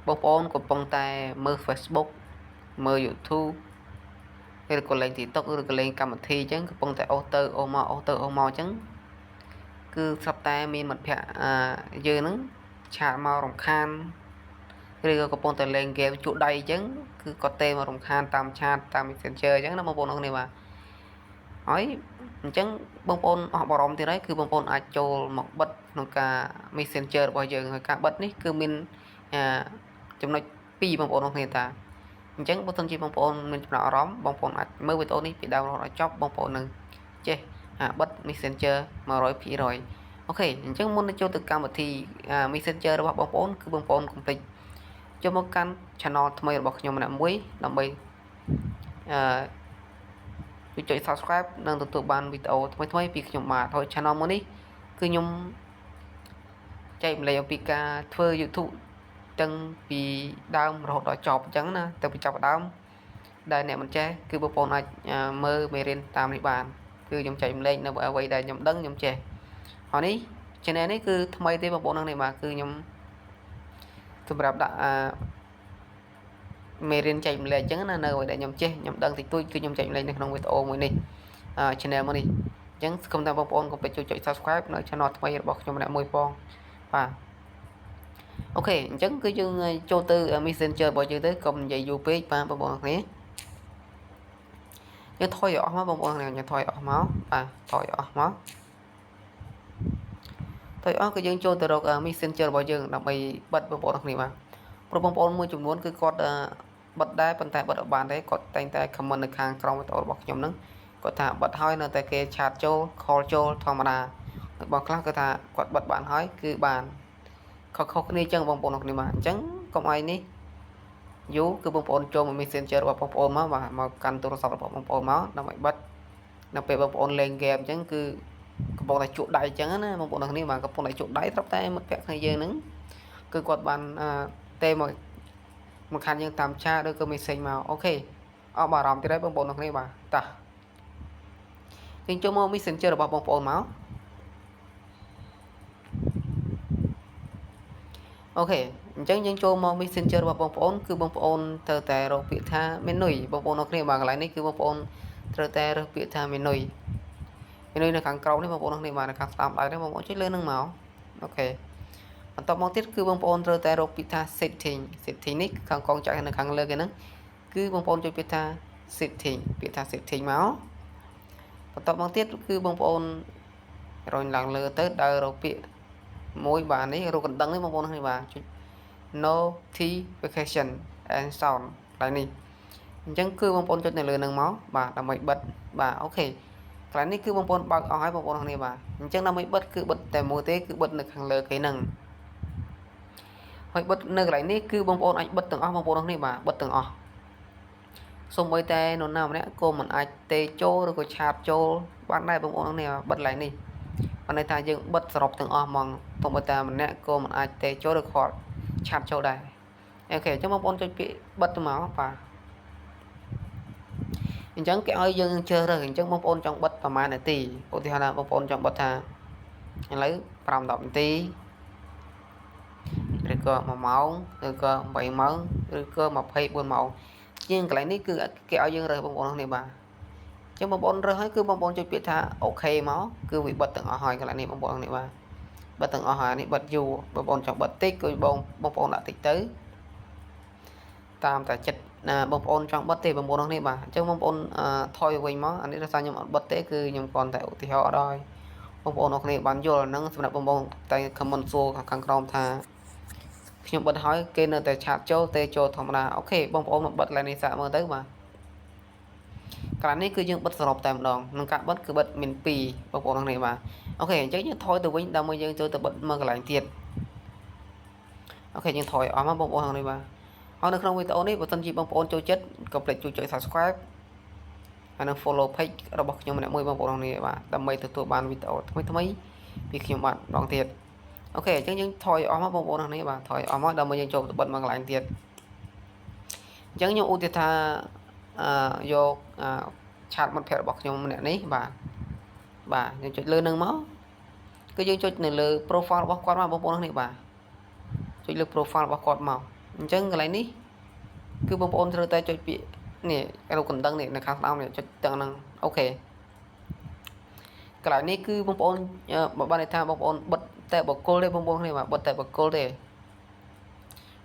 បងប្អូនកំពុងតែមើល Facebook មើល YouTube ឬក៏លេង TikTok ឬក៏លេងកម្មវិធីអញ្ចឹងកំពុងតែអូសទៅអូសមកអូសទៅអូសមកអញ្ចឹងគឺស្រាប់តែមានមិត្តភ័ក្តិយើងហ្នឹងឆាតមករំខានឬក៏កំពុងតែលេងហ្គេមជក់ដៃអញ្ចឹងគឺគាត់ទេមករំខានតាមឆាតតាម Messenger អញ្ចឹងណាបងប្អូនគ្នាបាទហើយអញ្ចឹងបងប្អូនអស់បារម្ភទៀតហើយគឺបងប្អូនអាចចូលមកបិទក្នុងការ Messenger របស់យើងហើយការបិទនេះគឺមានចំណុច2បងប្អូនគ្នាតាអញ្ចឹងបើសិនជាបងប្អូនមានចំណាប់អារម្មណ៍បងប្អូនអាចមើលវីដេអូនេះពីដើមរហូតដល់ចប់បងប្អូននឹងចេះបិទ Messenger 100%អូខេអញ្ចឹងមុននឹងចូលទៅកម្មវិធី Messenger របស់បងប្អូនគឺបងប្អូនកុំភ្លេចចូលមកកាន់ channel ថ្មីរបស់ខ្ញុំម្នាក់មួយដើម្បីចុច Subscribe និងទទួលបានវីដេអូថ្មីៗពីខ្ញុំបាទហើយ channel មួយនេះគឺខ្ញុំចែកម្លែកអំពីការធ្វើ YouTube ទាំងពីដើមរហូតដល់ចប់អញ្ចឹងណាទៅពីចាប់ដើមដែលអ្នកមិនចេះគឺបងប្អូនអាចមើលមេរៀនតាមនេះបានគឺខ្ញុំចែកម្លែកនៅអ្វីដែលខ្ញុំដឹងខ្ញុំចេះហើយនេះ channel នេះគឺថ្មីទេបងប្អូនហ្នឹងបាទគឺខ្ញុំសម្រាប់ដាក់មេរៀនចែកម្លែកអញ្ចឹងណានៅអ្វីដែលខ្ញុំចេះខ្ញុំដឹងតិចតួចគឺខ្ញុំចែកម្លែកនៅក្នុងវីដេអូមួយនេះchannel មួយនេះអញ្ចឹងសូមតែបងប្អូនកុំភ្លេចចុច Subscribe នៅ channel ថ្មីរបស់ខ្ញុំម្នាក់មួយផងបាទអូខេអញ្ចឹងគឺយើងចូលទៅ Messenger របស់យើងទៅកុំនិយាយយូរពេកបាទបងប្អូនគ្នាយើងថយអស់មកបងប្អូនគ្នាយើងថយអស់មកបាទថយអស់មកថយអស់គឺយើងចូលទៅរក Messenger របស់យើងដើម្បីបិទបងប្អូនគ្នាបាទព្រោះបងប្អូនមួយចំនួនគឺគាត់បិទដែរប៉ុន្តែបិទអត់បានទេគាត់តែងតែ comment នៅខាងក្រោមវីដេអូរបស់ខ្ញុំហ្នឹងគាត់ថាបិទហើយនៅតែគេឆាតចូល call ចូលធម្មតាបងខ្លះគាត់ថាគាត់បិទបានហើយគឺបានខុសៗគ្នាអញ្ចឹងបងប្អូនគ្នាបាទអញ្ចឹងកុំឲ្យនេះយូរគឺបងប្អូនចូលមក Messenger របស់បងប្អូនមកបាទមកកាន់ទូរស័ព្ទរបស់បងប្អូនមកដើម្បីបិទនៅពេលបងប្អូនលេងហ្គេមអញ្ចឹងគឺកំពុងតែជក់ដៃអញ្ចឹងណាបងប្អូនគ្នាបាទកំពុងតែជក់ដៃត្រាប់តែមិត្តភក្តិគ្នាយើងហ្នឹងគឺគាត់បានទេមកខានយើងតាមឆាតឬក៏ message មកអូខេអស់បារម្ភទៀតហើយបងប្អូនគ្នាបាទតាយើងចូលមក Messenger របស់បងប្អូនមកអូខេអញ្ចឹងយើងចូលមក Messenger របស់បងប្អូនគឺបងប្អូនត្រូវតែរកពាក្យថា menu បងប្អូនគ្នាបាទកន្លែងនេះគឺបងប្អូនត្រូវតែរើសពាក្យថា menu នៅខាងក្រោមនេះបងប្អូនគ្នាបាទនៅខាងស្ដាំដៃនេះបងប្អូនចុចលើនឹងមកអូខេបន្ទាប់មកទៀតគឺបងប្អូនត្រូវតែរកពាក្យថា setting នេះខាងកងចែកនៅខាងលើគេហ្នឹងគឺបងប្អូនចុចពាក្យថា setting មកបន្ទាប់មកទៀតគឺបងប្អូនរុញឡើងលើទៅដើររកពាក្យមួយបាទនេះរកកណ្ដឹងនេះបងប្អូនគ្នាបាទចុច notification and sound កន្លែងនេះអញ្ចឹងគឺបងប្អូនចុចនៅលើនឹងមកបាទដើម្បីបិទបាទអូខេកន្លែងនេះគឺបងប្អូនបើកអស់ហើយបងប្អូនគ្នាបាទអញ្ចឹងដើម្បីបិទគឺបិទតែមួយទេគឺបិទនៅខាងលើគេហ្នឹងហើយបិទនៅកន្លែងនេះគឺបងប្អូនអាចបិទទាំងអស់បងប្អូនគ្នាបាទបិទទាំងអស់សូម្បីតែនរណាម្នាក់ក៏មិនអាចទេចូលឬក៏ឆាតចូលបានដែរបងប្អូនគ្នាបិទកន្លែងនេះបានន័យថាយើងបិទសរុបទាំងអស់ហ្មងទោះបីតែម្នាក់ក៏មិនអាចទេចូលឬគាត់ឆាតចូលដែរអូខេអញ្ចឹងបងប្អូនចុចពាក្យបិទទៅមកបាទអញ្ចឹងគេឲ្យយើងជ្រើសរើសអញ្ចឹងបងប្អូនចង់បិទប្រហែលនាទីឧទាហរណ៍ថាបងប្អូនចង់បិទថាឥឡូវ5-10នាទីឬក៏1ម៉ោងឬក៏8ម៉ោងឬក៏24ម៉ោងជាងកន្លែងនេះគឺគេឲ្យយើងរើសបងប្អូនគ្នាបាទអញ្ចឹងបងប្អូនរើសហើយគឺបងប្អូនចុចពាក្យថាអូខេមកគឺវាបិទទាំងអស់ហើយកន្លែងនេះបងប្អូនគ្នាបាទបិទទាំងអស់ហើយនេះបិទយូរបងប្អូនចង់បិទតិចគឺបងប្អូនដាក់តិចទៅតាមតែចិត្តបងប្អូនចង់បិទទេបងប្អូនគ្នាបាទអញ្ចឹងបងប្អូនថយវិញមកអានេះដោយសារខ្ញុំអត់បិទទេគឺខ្ញុំគ្រាន់តែឧទាហរណ៍អត់ហើយបងប្អូនគ្នាបានយល់ហ្នឹងសម្រាប់បងប្អូនតែ comment សួរខាងក្រោមថាខ្ញុំបិទហើយគេនៅតែឆាតចូលទេចូលធម្មតាអូខេបងប្អូនមកបិទកន្លែងនេះសាកមើលទៅបាទកន្លែងនេះគឺយើងបិទសរុបតែម្ដងនឹងការបិទគឺបិទមាន2បងប្អូនគ្នាបាទអូខេអញ្ចឹងយើងថយទៅវិញដើម្បីយើងចូលទៅបិទមើលកន្លែងទៀតអូខេយើងថយអស់មកបងប្អូនគ្នាបាទហើយនៅក្នុងវីដេអូនេះបើសិនជាបងប្អូនចូលចិត្តកុំភ្លេចជួយចុច Subscribe ហើយនិង follow page របស់ខ្ញុំម្នាក់មួយបងប្អូនគ្នាបាទដើម្បីទទួលបានវីដេអូថ្មីៗពីខ្ញុំបាទម្ដងទៀតអូខេអញ្ចឹងយើងថយអស់មកបងប្អូនគ្នាបាទថយអស់មកដើម្បីយើងចូលទៅបិទមកកន្លែងទៀតអញ្ចឹងខ្ញុំឧទាហរណ៍ថាយកឆាតមិត្តភ័ក្តិរបស់ខ្ញុំម្នាក់នេះបាទយើងចុចលើនឹងមកគឺយើងចុចនៅលើ profile របស់គាត់មកបងប្អូនគ្នាបាទចុចលើ profile របស់គាត់មក អញ្ចឹងកន្លែងនេះគឺបងប្អូនត្រូវតែចុចពាក្យនេះរូបកណ្ដឹងនេះនៅខាងស្ដាំនេះចុចទាំងហ្នឹងអូខេកន្លែងនេះគឺបងប្អូនបើបានន័យថាបងប្អូនបិទតែបកគលទេបងប្អូនគ្នាបាទបិទតែបកគលទេ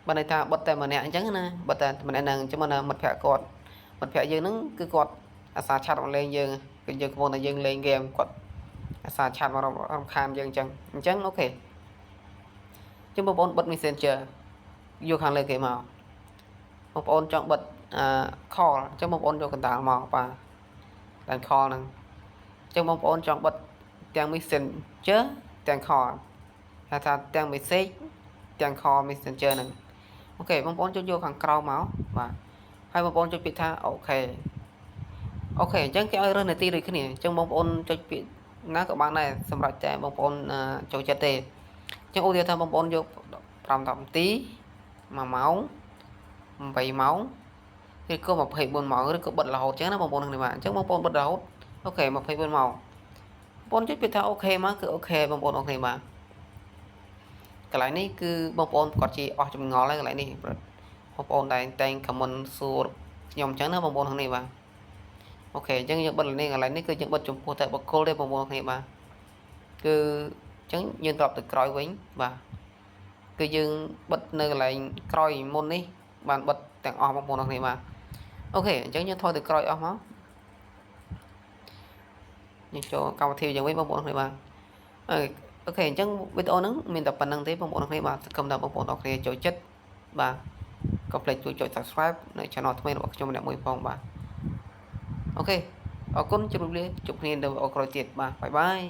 បានន័យថាបិទតែម្នាក់អញ្ចឹងណាបិទតែម្នាក់ហ្នឹងអញ្ចឹងមកមិត្តភក្តិគាត់មិត្តភក្តិយើងហ្នឹងគឺគាត់អាសាឆាត់មកលេងយើងគឺយើងកំពុងតែយើងលេងហ្គេមគាត់អាសាឆាត់មករំខានយើងអញ្ចឹងអូខេចឹងបងប្អូនបិទ Messenger យកខាងលើគេមកបងប្អូនចង់បិទcall អញ្ចឹងបងប្អូនយកកណ្ដាលមកបាទដល់ call ហ្នឹងអញ្ចឹងបងប្អូនចង់បិទទាំង Messenger ទាំង call ហៅថាទាំង message ទាំង call Messenger ហ្នឹងអូខេបងប្អូនចុចយកខាងក្រោមមកបាទហើយបងប្អូនចុចពាក្យថាអូខេអញ្ចឹងគេឲ្យរើសនាទីដូចគ្នាអញ្ចឹងបងប្អូនចុចពាក្យណាក៏បានដែរសម្រាប់តែបងប្អូនចូលចិត្តទេអញ្ចឹងឧទាហរណ៍ថាបងប្អូនយក5 10នាទី1ម៉ោង8ម៉ោងឬក៏24ម៉ោងឬក៏បិទរហូតអញ្ចឹងណាបងប្អូនគ្នាបាទអញ្ចឹងបងប្អូនបិទរហូតអូខេ24ម៉ោងបងប្អូនចុចពាក្យថាអូខេមកគឺអូខេបងប្អូនគ្នាបាទកន្លែងនេះគឺបងប្អូនគាត់ជាអស់ចម្ងល់ហើយកន្លែងនេះបងប្អូនតែង comment សួរខ្ញុំអញ្ចឹងណាបងប្អូនគ្នាបាទអូខេអញ្ចឹងយើងបិទកន្លែងនេះគឺយើងបិទចំពោះតែបុគ្គលទេបងប្អូនគ្នាបាទគឺអញ្ចឹងយើងត្រឡប់ទៅក្រោយវិញបាទគឺយើងបិទនៅកន្លែងក្រោយមុននេះបានបិទទាំងអស់បងប្អូនគ្នាបាទអូខេអញ្ចឹងយើងថយទៅក្រោយអស់មកយើងចូលកម្មវិធីយ៉ាងវិញបងប្អូនគ្នាបាទអូខេអញ្ចឹងវីដេអូហ្នឹងមានតែប៉ុណ្្នឹងទេបងប្អូនគ្នាបាទសង្ឃឹមថាបងប្អូនអរគ្នាចូលចិត្តបាទកុំភ្លេចជួយចុច Subscribe នៅ Channel ថ្មីរបស់ខ្ញុំម្នាក់មួយផងបាទអូខេអរគុណជម្រាបលាជួបគ្នានៅវីដេអូក្រោយទៀតបាទបាយបាយ